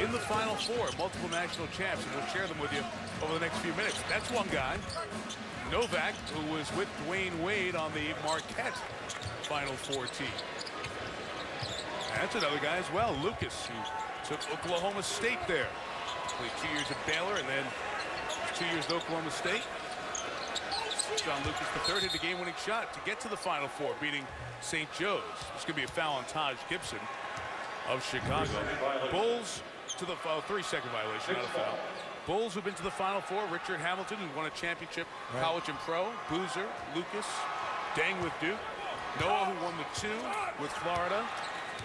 in the Final Four, multiple national champs, and we'll share them with you over the next few minutes. That's one guy. Novak, who was with Dwayne Wade on the Marquette Final Four team. That's another guy as well, Lucas, who took Oklahoma State there. Played 2 years at Baylor and then 2 years at Oklahoma State. John Lucas III hit the game-winning shot to get to the Final Four, beating St. Joe's. It's going to be a foul on Taj Gibson of Chicago. Bulls to the 3-second violation, not a foul. Bulls who've been to the Final Four. Richard Hamilton, who won a championship, college and pro. Boozer, Lucas, Deng with Duke. Noah, who won the 2 with Florida.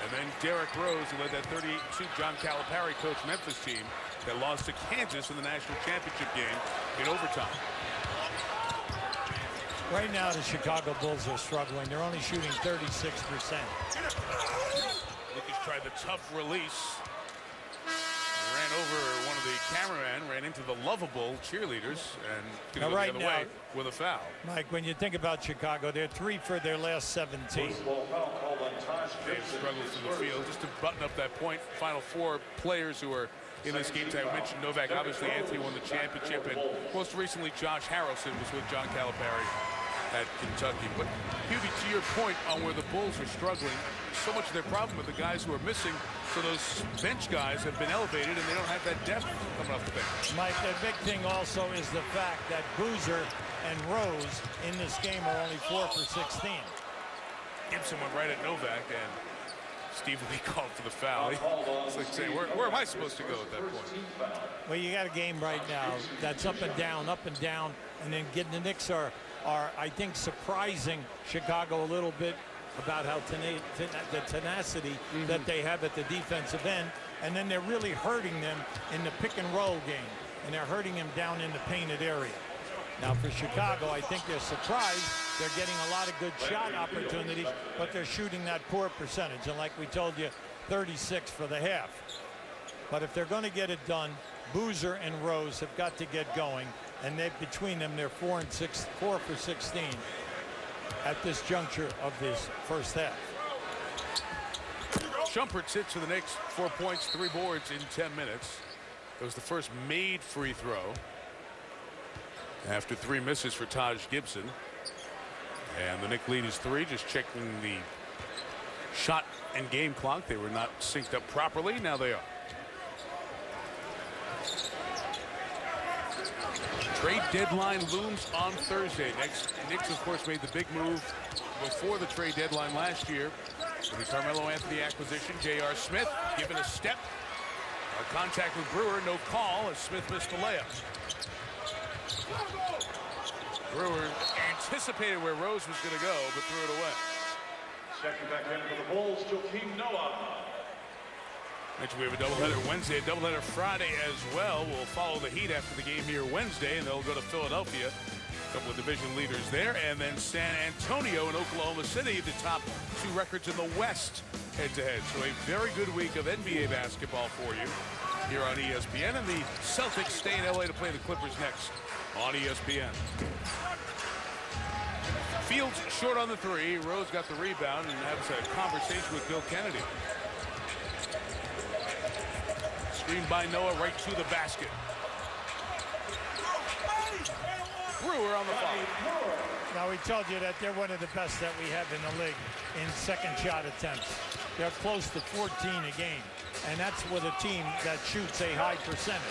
And then Derrick Rose, who led that 32 John Calipari coach Memphis team that lost to Kansas in the national championship game in overtime. Right now, the Chicago Bulls are struggling. They're only shooting 36%. Lucas tried the tough release. Ran over one of the cameramen, ran into the lovable cheerleaders, and going to go the other way with a foul. Mike, when you think about Chicago, they're 3 for their last 17. They've struggled through the field. Just to button up that point, Final Four players who are in this game tonight. We mentioned Novak. Obviously, Anthony won the championship, and most recently, Josh Harrelson was with John Calipari at Kentucky. But Hubie, to your point on where the Bulls are struggling, so much of their problem with the guys who are missing. So those bench guys have been elevated, and they don't have that depth coming off the bench. Mike, the big thing also is the fact that Boozer and Rose in this game are only 4 for 16. Gibson went right at Novak, and Steve Lee called for the foul. It's like saying, where am I supposed to go at that point? Well, you got a game right now that's up and down, and then getting the Knicks are I think, surprising Chicago a little bit about how the tenacity that they have at the defensive end, and then they're really hurting them in the pick and roll game, and they're hurting them down in the painted area. Now for Chicago, I think they're surprised. They're getting a lot of good shot opportunities, but they're shooting that poor percentage, and like we told you, 36 for the half. But if they're going to get it done, Boozer and Rose have got to get going, and between them, they're 4 for 16 at this juncture of this first half. Shumpert sits for the Knicks, 4 points, 3 boards in 10 minutes. It was the first made free throw after 3 misses for Taj Gibson. And the Knicks lead is 3, just checking the shot and game clock. They were not synced up properly. Now they are. Trade deadline looms on Thursday. Knicks, of course, made the big move before the trade deadline last year. The Carmelo Anthony acquisition. J.R. Smith given a step. A contact with Brewer, no call as Smith missed the layup. Brewer anticipated where Rose was going to go, but threw it away. Checking back in for the Bulls, Joakim Noah. Mentioned we have a doubleheader Wednesday, a doubleheader Friday as well. We'll follow the Heat after the game here Wednesday, and they'll go to Philadelphia. A couple of division leaders there, and then San Antonio and Oklahoma City, the top 2 records in the West head-to-head. So a very good week of NBA basketball for you here on ESPN, and the Celtics stay in LA to play the Clippers next on ESPN. Fields short on the 3. Rose got the rebound and has a conversation with Bill Kennedy. Screen by Noah right to the basket. Brewer on the foul. Now, we told you that they're one of the best that we have in the league in second shot attempts. They're close to 14 a game, and that's with a team that shoots a high percentage.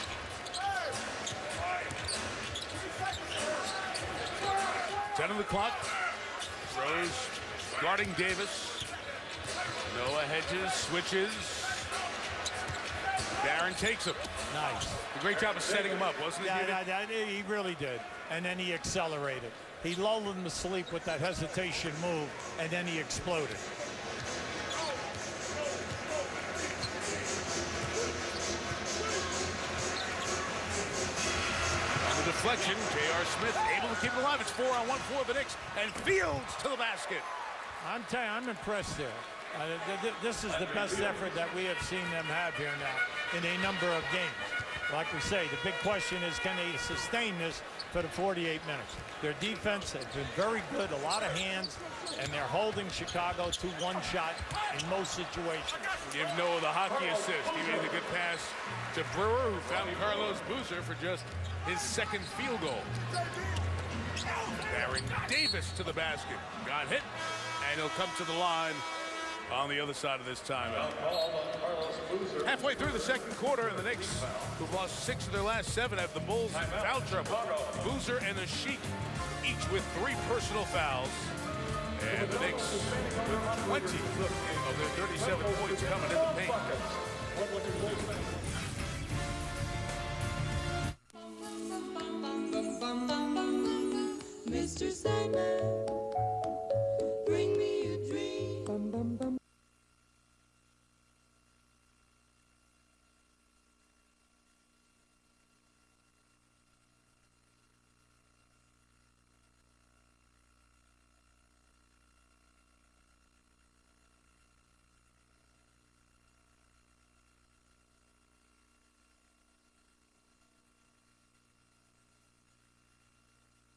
Ten on the clock. Rose guarding Davis. Noah hedges, switches. Barron takes him. Nice. A great job of setting him up, wasn't it? Yeah, he really did. And then he accelerated. He lulled him to sleep with that hesitation move, and then he exploded. On the deflection, J.R. Smith able to keep it alive. It's 4-on-1 for the Knicks, and Fields to the basket. I'm telling you, I'm impressed there. This is the best effort that we have seen them have here now in a number of games. Like we say, the big question is, can they sustain this for the 48 minutes? Their defense has been very good, a lot of hands, and they're holding Chicago to 1 shot in most situations. Give Noah the hockey assist. He made a good pass to Brewer, who found Carlos Boozer for just his second field goal. Baron Davis to the basket. Got hit, and he'll come to the line on the other side of this timeout. Halfway through the second quarter, and the Knicks, who've lost 6 of their last 7, have the Bulls in foul trouble. Boozer and the Sheik, each with 3 personal fouls. And the Knicks with 20 of their 37 points coming in the paint. Mr. Sandman, bring me a dream. Bum, bum, bum.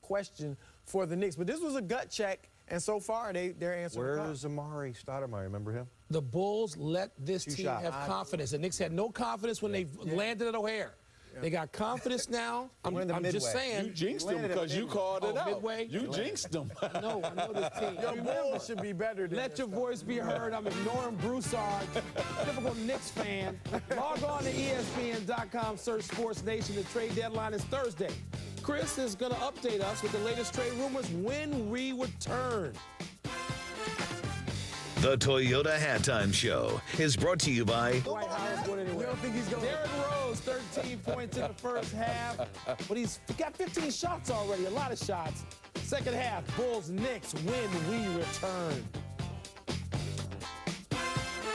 Question for the Knicks, but this was a gut check, and so far they're answering. Where's Amari Stoudemire? Remember him? The Bulls let this team have confidence. The Knicks had no confidence when they landed at O'Hare. They got confidence now. I'm just saying. You jinxed them because you called it out. Midway. You jinxed them. No, I know this team. Your Bulls should be better than Let your voice be heard. I'm ignoring Broussard, typical Knicks fan. Log on to ESPN.com, search Sports Nation. The trade deadline is Thursday. Chris is going to update us with the latest trade rumors when we return. The Toyota Halftime Show is brought to you by Dwight Howard's going anywhere. You don't think he's going? Derrick Rose, 13 points in the first half, but he's got 15 shots already, a lot of shots. Second half, Bulls, Knicks when we return.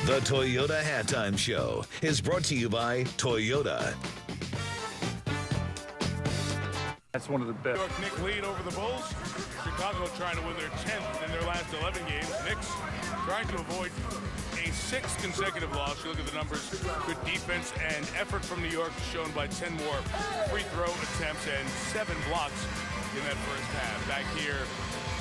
The Toyota Halftime Show is brought to you by Toyota. That's one of the best. New York Knicks lead over the Bulls. Chicago trying to win their 10th in their last 11 games. Knicks trying to avoid a 6th consecutive loss. You look at the numbers, good defense and effort from New York shown by 10 more free throw attempts and 7 blocks in that first half. Back here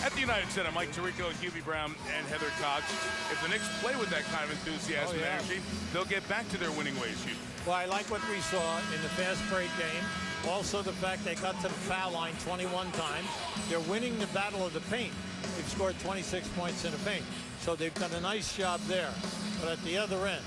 at the United Center, Mike Tirico, Hubie Brown, and Heather Cox. If the Knicks play with that kind of enthusiasm and energy, they'll get back to their winning ways, Hubie. Well, I like what we saw in the fast break game. Also, the fact they got to the foul line 21 times. They're winning the battle of the paint. They've scored 26 points in the paint. So they've done a nice job there. But at the other end,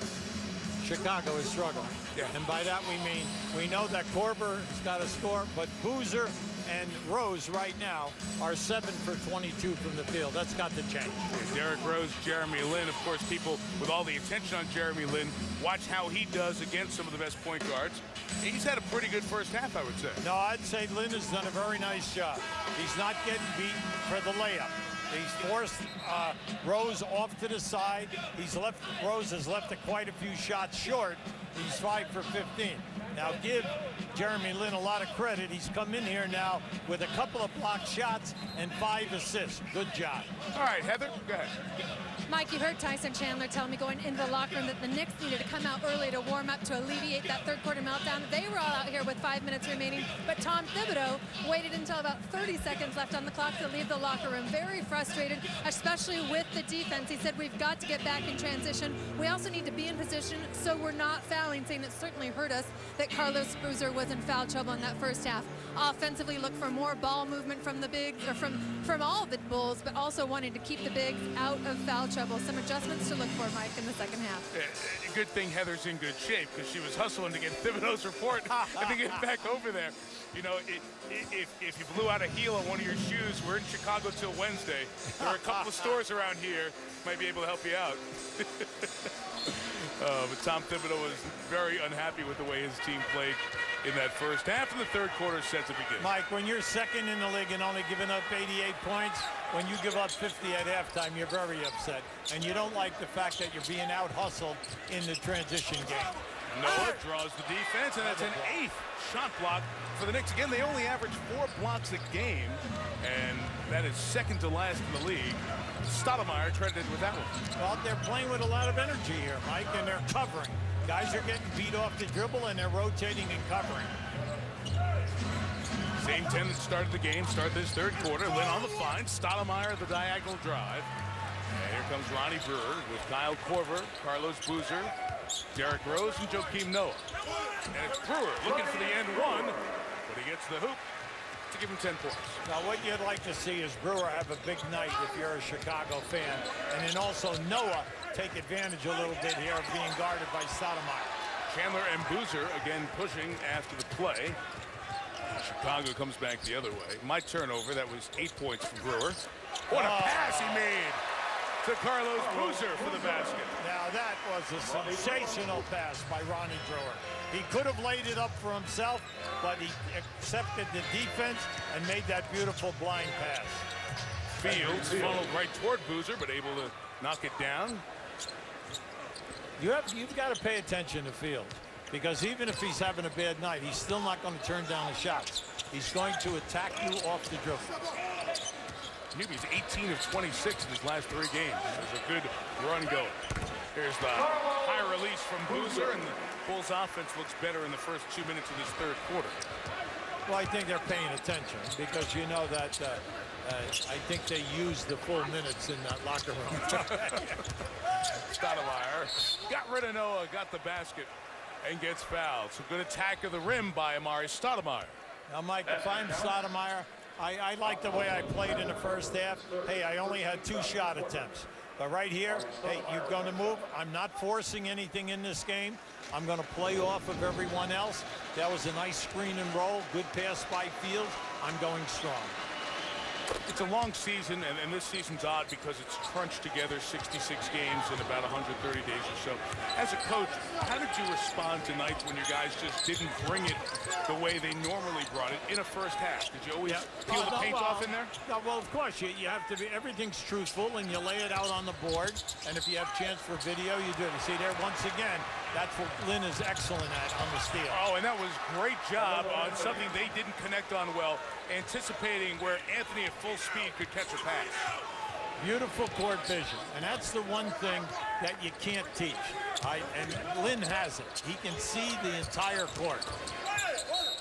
Chicago is struggling. Yeah. And by that we mean, we know that Korver has got to score, but Boozer and Rose right now are 7 for 22 from the field. That's got to change. Derrick Rose, Jeremy Lin. Of course, people with all the attention on Jeremy Lin, watch how he does against some of the best point guards. He's had a pretty good first half, I would say. No, I'd say Lin has done a very nice job. He's not getting beaten for the layup. He's forced Rose off to the side. Rose has left quite a few shots short. He's 5 for 15. Now give Jeremy Lin a lot of credit. He's come in here now with a couple of blocked shots and 5 assists. Good job. All right, Heather, go ahead. Mike, you heard Tyson Chandler tell me going into the locker room that the Knicks needed to come out early to warm up to alleviate that third quarter meltdown. They were all out here with 5 minutes remaining, but Tom Thibodeau waited until about 30 seconds left on the clock to leave the locker room. Very frustrated, especially with the defense. He said, we've got to get back in transition. We also need to be in position so we're not fouling, saying it certainly hurt us that Carlos Boozer was in foul trouble in that first half. Offensively, look for more ball movement from the bigs, or from all the Bulls, but also wanting to keep the bigs out of foul trouble. Some adjustments to look for, Mike, in the second half. Good thing Heather's in good shape because she was hustling to get Thibodeau's report and to get back over there. You know, if you blew out a heel on one of your shoes, we're in Chicago till Wednesday. There are a couple of stores around here might be able to help you out. But Tom Thibodeau was very unhappy with the way his team played in that first half, and the third quarter set to begin. Mike, when you're second in the league and only giving up 88 points, when you give up 50 at halftime, you're very upset. And you don't like the fact that you're being out-hustled in the transition game. Noah draws the defense, and that's an 8th shot block for the Knicks. Again, they only average 4 blocks a game, and that is second to last in the league. Stoudemire credited with that one. Well, they're playing with a lot of energy here, Mike, and they're covering. Guys are getting beat off the dribble, and they're rotating and covering. Same 10 that started the game, start this third quarter. Lin on the find, Stoudemire the diagonal drive. And here comes Ronnie Brewer with Kyle Korver, Carlos Boozer, Derrick Rose and Joakim Noah. And it's Brewer looking for the end one, but he gets the hoop to give him 10 points. Now, what you'd like to see is Brewer have a big night if you're a Chicago fan, and then also Noah take advantage a little bit here of being guarded by Stoudemire. Chandler and Boozer again pushing after the play. Chicago comes back the other way. My turnover, that was 8 points from Brewer. What a pass he made to Carlos Boozer for the basket. Now that was a sensational pass by Ronnie Brewer. He could have laid it up for himself, but he accepted the defense and made that beautiful blind pass. Fields funneled right toward Boozer, but able to knock it down. You've got to pay attention to Fields, because even if he's having a bad night, he's still not going to turn down the shots. He's going to attack you off the dribble. He's 18 of 26 in his last 3 games. There's a good run going. Here's the high release from Boozer, and the Bulls offense looks better in the first 2 minutes of this third quarter. Well, I think they're paying attention, because you know that I think they used the full minutes in that locker room. Stoudemire got rid of Noah, got the basket, and gets fouled. So good attack of the rim by Amari Stoudemire. Now, Mike, if I'm Stoudemire, I like the way I played in the first half. Hey, I only had 2 shot attempts. But right here, hey, you're going to move. I'm not forcing anything in this game. I'm going to play off of everyone else. That was a nice screen and roll. Good pass by Fields. I'm going strong. It's a long season, and this season's odd because it's crunched together 66 games in about 130 days or so. As a coach, how did you respond to nights when your guys just didn't bring it the way they normally brought it in a first half? Did you always peel the paint off in there? No, well, of course, you have to be, everything's truthful, and you lay it out on the board, and if you have chance for video, you do it. You see there, once again, that's what Lynn is excellent at on the steal. Oh, and that was great job on something they didn't connect on well, anticipating where Anthony at full speed could catch a pass. Beautiful court vision, and that's the one thing that you can't teach. And Lynn has it. He can see the entire court.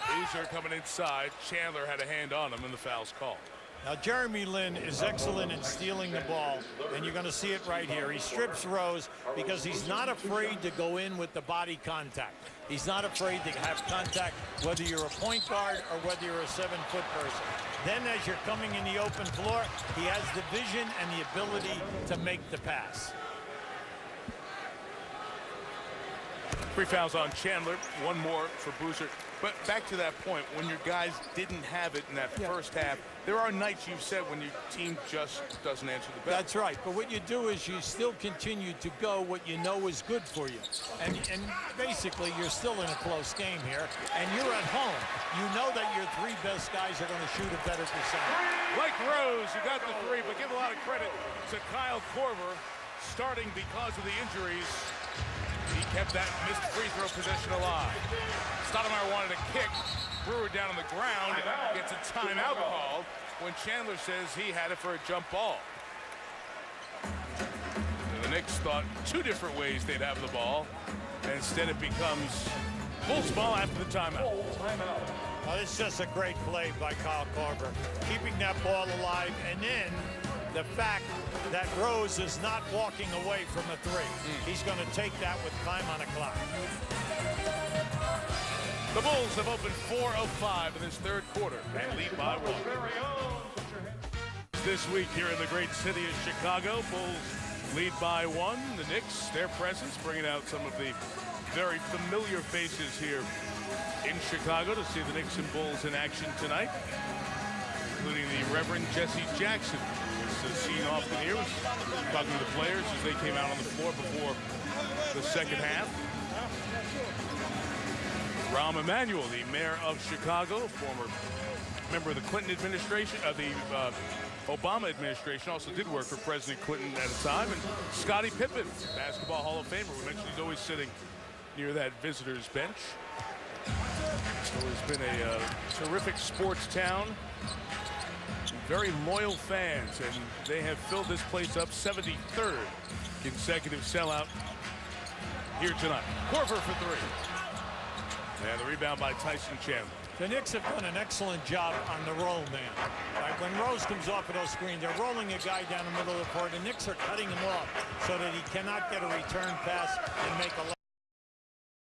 Boozer coming inside. Chandler had a hand on him, and the foul's called. Now, Jeremy Lin is excellent in stealing the ball, and you're going to see it right here. He strips Rose because he's not afraid to go in with the body contact. He's not afraid to have contact, whether you're a point guard or whether you're a 7-foot person. Then as you're coming in the open floor, he has the vision and the ability to make the pass. 3 fouls on Chandler, 1 more for Boozer. But back to that point, when your guys didn't have it in that first half, there are nights you've said when your team just doesn't answer the bell. That's right. But what you do is you still continue to go what you know is good for you. And basically, you're still in a close game here, and you're at home. You know that your 3 best guys are going to shoot a better percentage. Like Rose, who got the 3, but give a lot of credit to Kyle Korver, starting because of the injuries. He kept that missed free throw possession alive. Stoudemire wanted a kick. Brewer down on the ground, gets a timeout called when Chandler says he had it for a jump ball. And the Knicks thought 2 different ways they'd have the ball, and instead it becomes Bulls ball after the timeout. Well, it's just a great play by Kyle Korver, keeping that ball alive, and then the fact that Rose is not walking away from a 3. He's going to take that with time on the clock. The Bulls have opened 4 of 5 in this third quarter and lead by 1. This week here in the great city of Chicago, Bulls lead by 1. The Knicks, their presence, bringing out some of the very familiar faces here in Chicago to see the Knicks and Bulls in action tonight, including the Reverend Jesse Jackson, who was seen often here, was talking to the players as they came out on the floor before the second half. Rahm Emanuel, the mayor of Chicago, former member of the Clinton administration, the Obama administration, also did work for President Clinton at a time. And Scottie Pippen, Basketball Hall of Famer. We mentioned he's always sitting near that visitor's bench. So it's been a terrific sports town. Very loyal fans, and they have filled this place up. 73rd consecutive sellout here tonight. Korver for 3. And the rebound by Tyson Chandler. The Knicks have done an excellent job on the roll man. Right, when Rose comes off of those screens, they're rolling a guy down the middle of the court. The Knicks are cutting him off so that he cannot get a return pass and make a